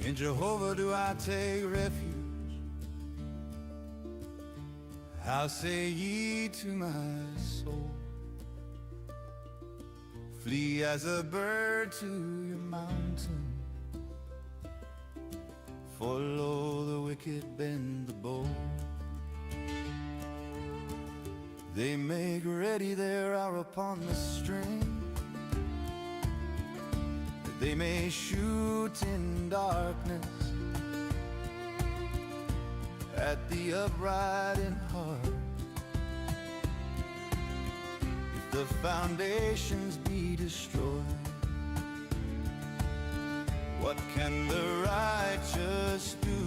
In Jehovah do I take refuge. How say ye to my soul, flee as a bird to your mountain. For lo, the wicked bend the bow. They make ready their arrow upon the string, that they may shoot in darkness at the upright in heart. If the foundations be destroyed, what can the righteous do?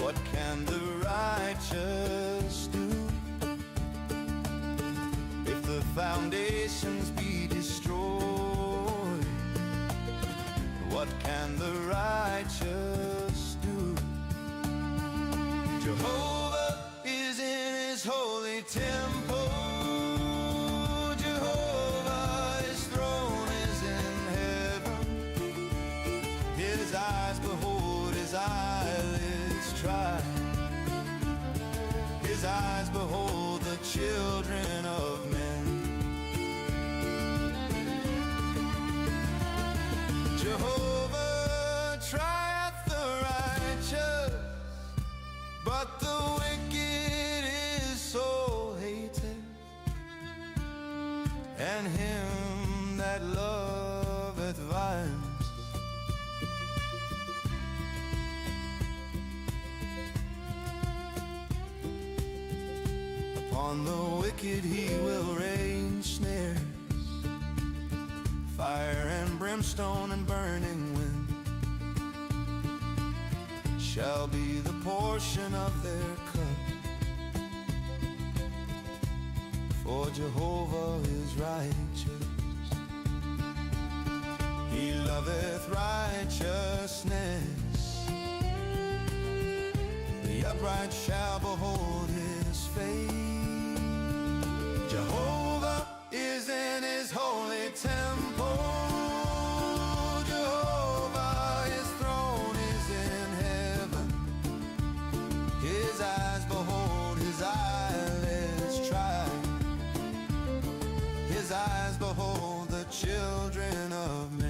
What can the righteous do? If the foundations be destroyed, what can the righteous do? Jehovah is in his holy temple. Jehovah, his throne is in heaven. His eyes behold, his eyelids try. His eyes behold the children of men. Jehovah trieth the righteous, but the wicked is so hated, and him that loveth violence. On the wicked he will rain snares, fire and brimstone and burning wind shall be the portion of their cup. For Jehovah is righteous, he loveth righteousness. The upright shall behold his face. Jehovah is in his holy temple. Jehovah, his throne is in heaven. His eyes behold, his eyelids try. His eyes behold the children of men.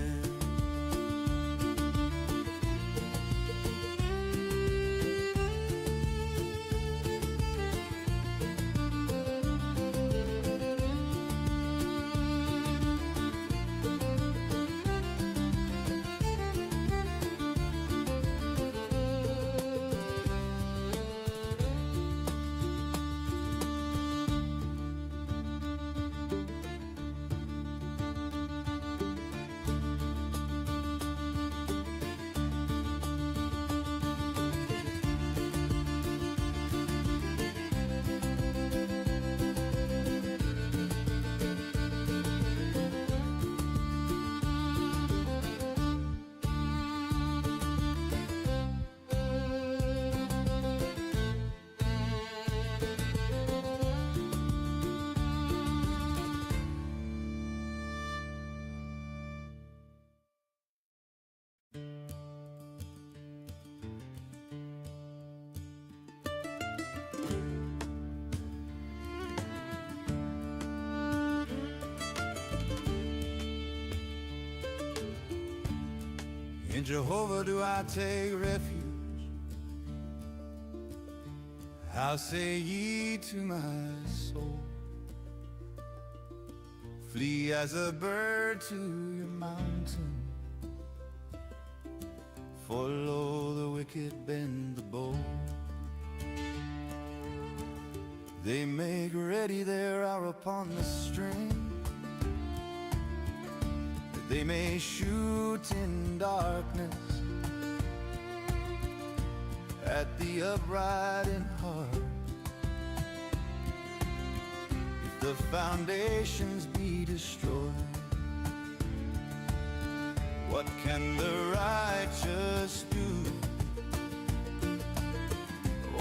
In Jehovah do I take refuge. How say ye to my soul, flee as a bird to your mountain. For lo, the wicked bend the bow. They make ready their arrow upon the string, that they may shoot in darkness at the upright in heart. If the foundations be destroyed, what can the righteous do?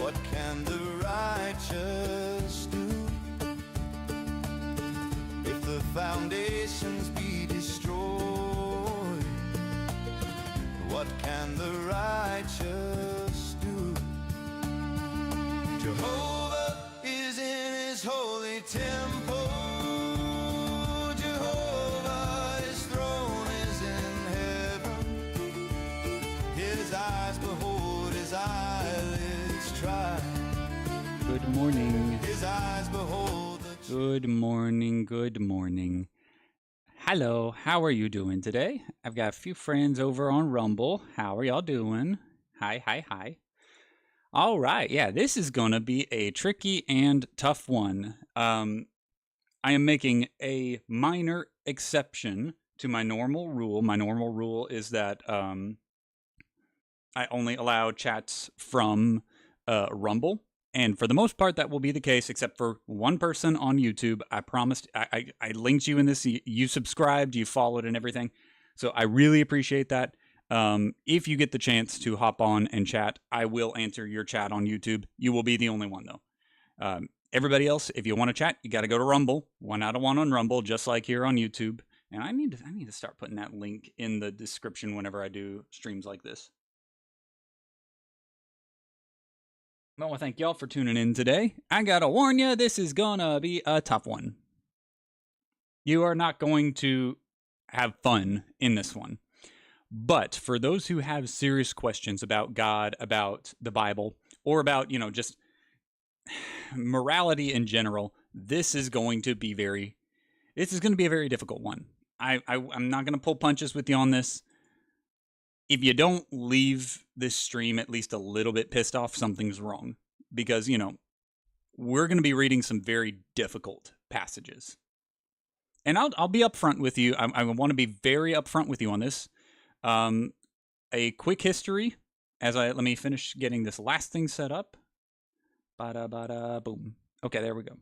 What can the righteous do? If the foundations be destroyed, what can the righteous do? Jehovah is in his holy temple. Jehovah, his throne is in heaven. His eyes behold, his eyelids try. Good morning. His eyes behold the Good morning. Good morning. Hello, how are you doing today? I've got a few friends over on Rumble. How are y'all doing? Hi, hi, hi. All right, yeah, this is going to be a tricky and tough one. I am making a minor exception to my normal rule. My normal rule is that I only allow chats from Rumble. And for the most part, that will be the case, except for one person on YouTube. I promised, I linked you in this. You subscribed, you followed, and everything. So I really appreciate that. If you get the chance to hop on and chat, I will answer your chat on YouTube. You will be the only one, though. Everybody else, if you want to chat, you got to go to Rumble. 1 out of 1 on Rumble, just like here on YouTube. And I need to start putting that link in the description whenever I do streams like this. I want to thank y'all for tuning in today. I gotta warn you, this is gonna be a tough one. You are not going to have fun in this one. But for those who have serious questions about God, about the Bible, or about, just morality in general, this is going to be a very difficult one. I'm not gonna pull punches with you on this. If you don't leave this stream at least a little bit pissed off, something's wrong. Because, we're going to be reading some very difficult passages. And I'll be upfront with you. I want to be very upfront with you on this. A quick history, let me finish getting this last thing set up. Bada, boom. Okay, there we go.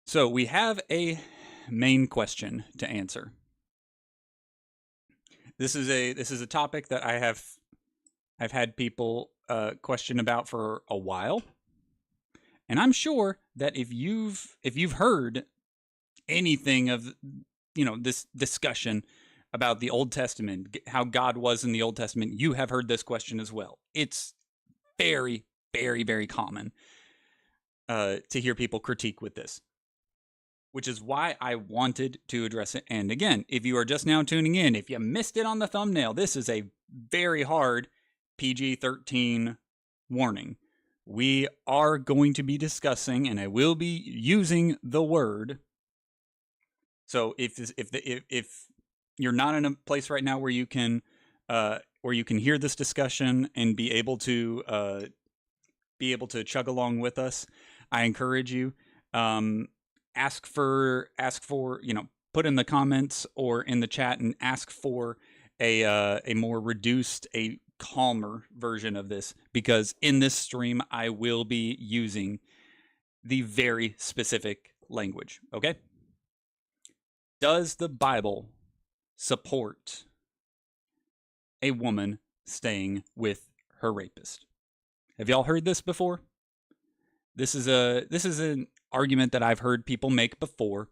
So we have a main question to answer. This is a topic that I've had people question about for a while, and I'm sure that if you've heard anything of this discussion about the Old Testament, how God was in the Old Testament, you have heard this question as well. It's very, very, very common to hear people critique with this, which is why I wanted to address it. And again, if you are just now tuning in, if you missed it on the thumbnail, this is a very hard PG-13 warning. We are going to be discussing, and I will be using the word. So if you're not in a place right now where you can hear this discussion and be able to chug along with us, I encourage you. Ask for put in the comments or in the chat and ask for a more reduced, a calmer version of this, because in this stream I will be using the very specific language. Okay? Does the Bible support a woman staying with her rapist? Have y'all heard this before? This is an argument that I've heard people make before.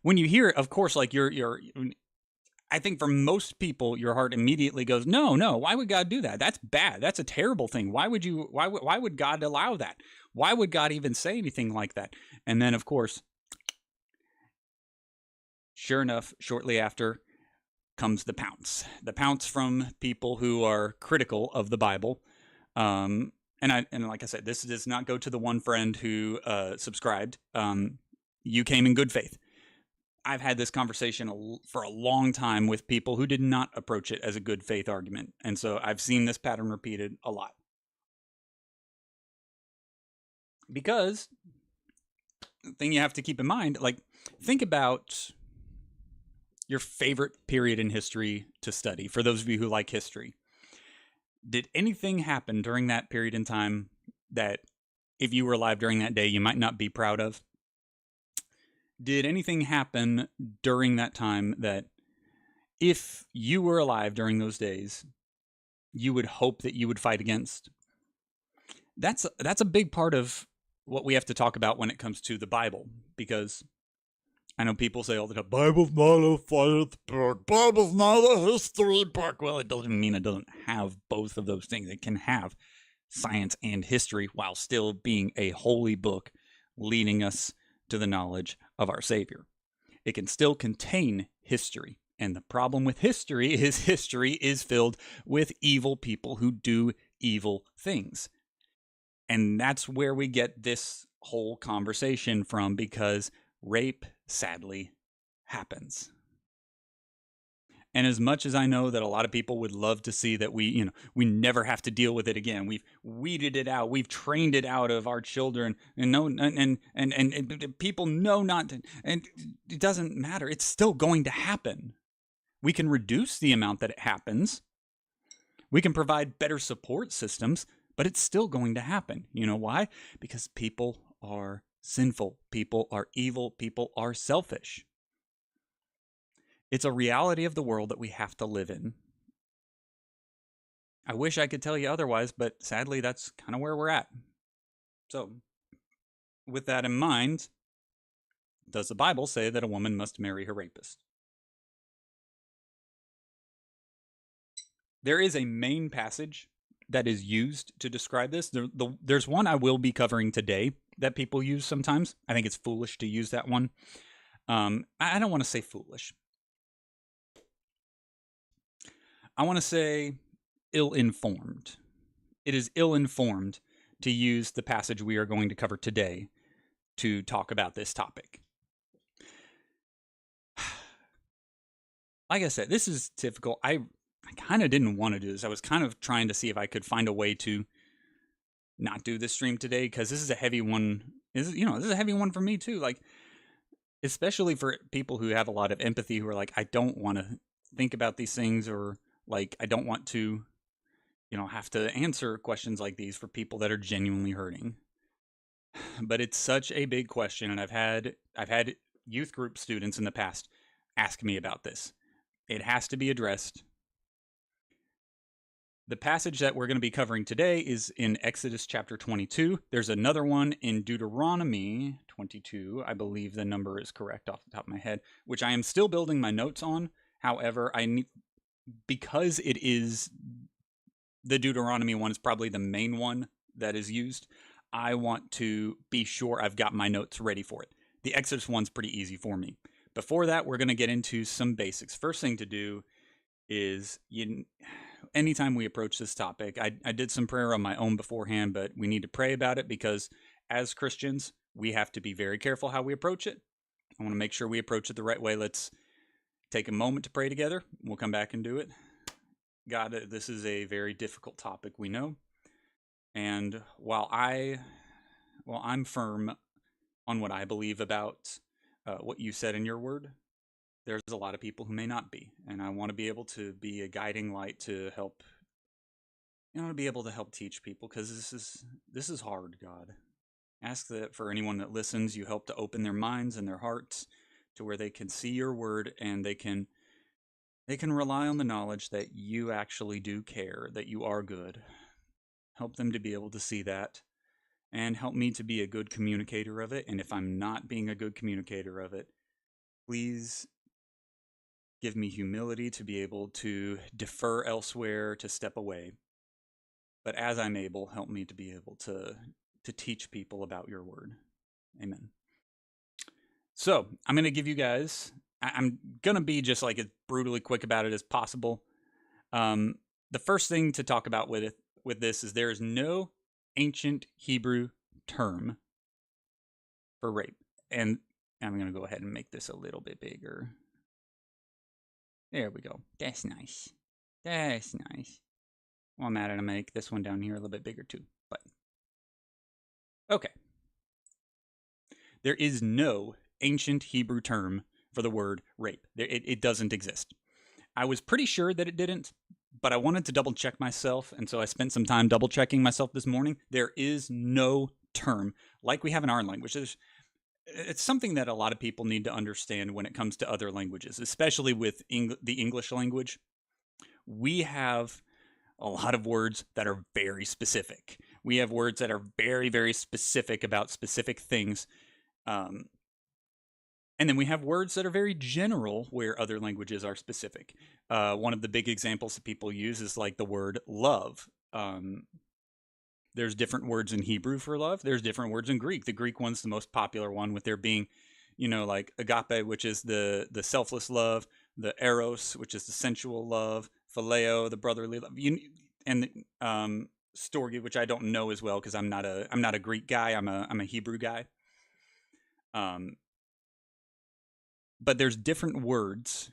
When you hear it, of course, like I think for most people, your heart immediately goes, no, why would God do that? That's bad. That's a terrible thing. Why would God allow that? Why would God even say anything like that? And then, of course, sure enough, shortly after comes the pounce from people who are critical of the Bible. And like I said, this does not go to the one friend who subscribed. You came in good faith. I've had this conversation for a long time with people who did not approach it as a good faith argument. And so I've seen this pattern repeated a lot. Because the thing you have to keep in mind, like, think about your favorite period in history to study, for those of you who like history. Did anything happen during that period in time that, if you were alive during that day, you might not be proud of? Did anything happen during that time that, if you were alive during those days, you would hope that you would fight against? That's a big part of what we have to talk about when it comes to the Bible, because I know people say all the time, Bible's not a science book, Bible's not a history book. Well, it doesn't mean it doesn't have both of those things. It can have science and history while still being a holy book leading us to the knowledge of our Savior. It can still contain history. And the problem with history is filled with evil people who do evil things. And that's where we get this whole conversation from, because rape, sadly, happens. And as much as I know that a lot of people would love to see that we never have to deal with it again. We've weeded it out. We've trained it out of our children, and people know not to, and it doesn't matter. It's still going to happen. We can reduce the amount that it happens. We can provide better support systems, but it's still going to happen. You know why? Because people are sinful. People are evil. People are selfish. It's a reality of the world that we have to live in. I wish I could tell you otherwise, but sadly, that's kind of where we're at. So, with that in mind, does the Bible say that a woman must marry her rapist? There is a main passage that is used to describe this. There's one I will be covering today that people use sometimes. I think it's foolish to use that one. I don't want to say foolish. I want to say ill-informed. It is ill-informed to use the passage we are going to cover today to talk about this topic. Like I said, this is difficult. I kind of didn't want to do this. I was kind of trying to see if I could find a way to not do this stream today, because this is a heavy one. This is a heavy one for me too. Like, especially for people who have a lot of empathy, who are like, I don't want to think about these things, or like, I don't want to, have to answer questions like these for people that are genuinely hurting. But it's such a big question, and I've had youth group students in the past ask me about this. It has to be addressed. The passage that we're going to be covering today is in Exodus chapter 22. There's another one in Deuteronomy 22. I believe the number is correct off the top of my head, which I am still building my notes on. However, because it is the Deuteronomy one is probably the main one that is used, I want to be sure I've got my notes ready for it. The Exodus one's pretty easy for me. Before that, we're going to get into some basics. First thing to do is, anytime we approach this topic, I did some prayer on my own beforehand, but we need to pray about it, because as Christians, we have to be very careful how we approach it. I want to make sure we approach it the right way. Let's take a moment to pray together. We'll come back and do it. God, this is a very difficult topic, we know. And while I'm firm on what I believe about what you said in your word, there's a lot of people who may not be. And I want to be able to be a guiding light to help, to be able to help teach people, because this is hard, God. Ask that for anyone that listens, you help to open their minds and their hearts to where they can see your word, and they can rely on the knowledge that you actually do care, that you are good. Help them to be able to see that, and help me to be a good communicator of it. And if I'm not being a good communicator of it, please give me humility to be able to defer elsewhere, to step away. But as I'm able, help me to be able to teach people about your word. Amen. So I'm going to give you guys, I'm going to be just like as brutally quick about it as possible. The first thing to talk about with this is there is no ancient Hebrew term for rape. And I'm going to go ahead and make this a little bit bigger. There we go. That's nice. That's nice. Well, I'm going to make this one down here a little bit bigger too. But okay. There is no ancient Hebrew term for the word rape. It doesn't exist. I was pretty sure that it didn't, but I wanted to double check myself, and so I spent some time double checking myself this morning. There is no term like we have in our language. It's something that a lot of people need to understand when it comes to other languages, especially with the English language. We have a lot of words that are very specific. We have words that are very, very specific about specific things. And then we have words that are very general where other languages are specific. One of the big examples that people use is like the word love. There's different words in Hebrew for love. There's different words in Greek. The Greek one's the most popular one, with there being, like agape, which is the selfless love, the eros, which is the sensual love, phileo, the brotherly love, and storge, which I don't know as well because I'm not a Greek guy. I'm a Hebrew guy. But there's different words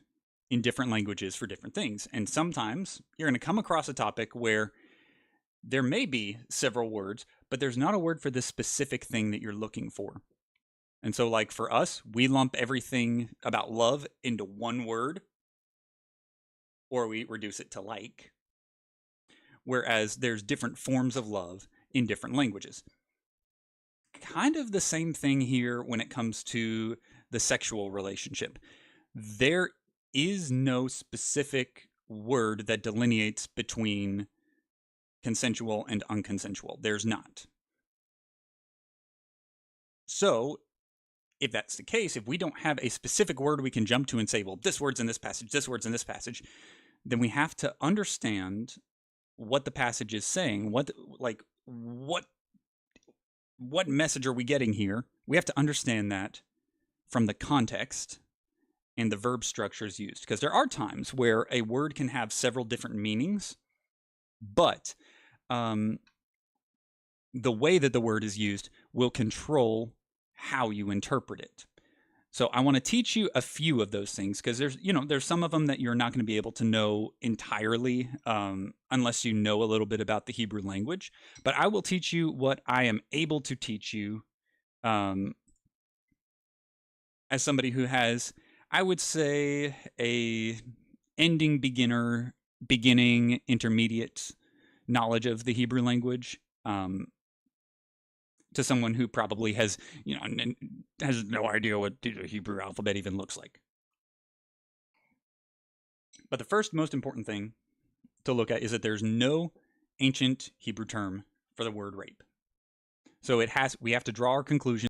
in different languages for different things, and sometimes you're going to come across a topic where there may be several words, but there's not a word for the specific thing that you're looking for. And so, like for us, we lump everything about love into one word, or we reduce it to like. Whereas there's different forms of love in different languages. Kind of the same thing here when it comes to the sexual relationship. There is no specific word that delineates between consensual and unconsensual. There's not. So, if that's the case, if we don't have a specific word we can jump to and say, well, this word's in this passage, this word's in this passage, then we have to understand what the passage is saying. What message are we getting here? We have to understand that from the context and the verb structures used. Because there are times where a word can have several different meanings, but the way that the word is used will control how you interpret it. So I want to teach you a few of those things, because there's some of them that you're not going to be able to know entirely unless you know a little bit about the Hebrew language. But I will teach you what I am able to teach you as somebody who has, I would say, a ending, beginning, intermediate knowledge of the Hebrew language. To someone who probably has no idea what the Hebrew alphabet even looks like. But the first most important thing to look at is that there's no ancient Hebrew term for the word rape. So we have to draw our conclusion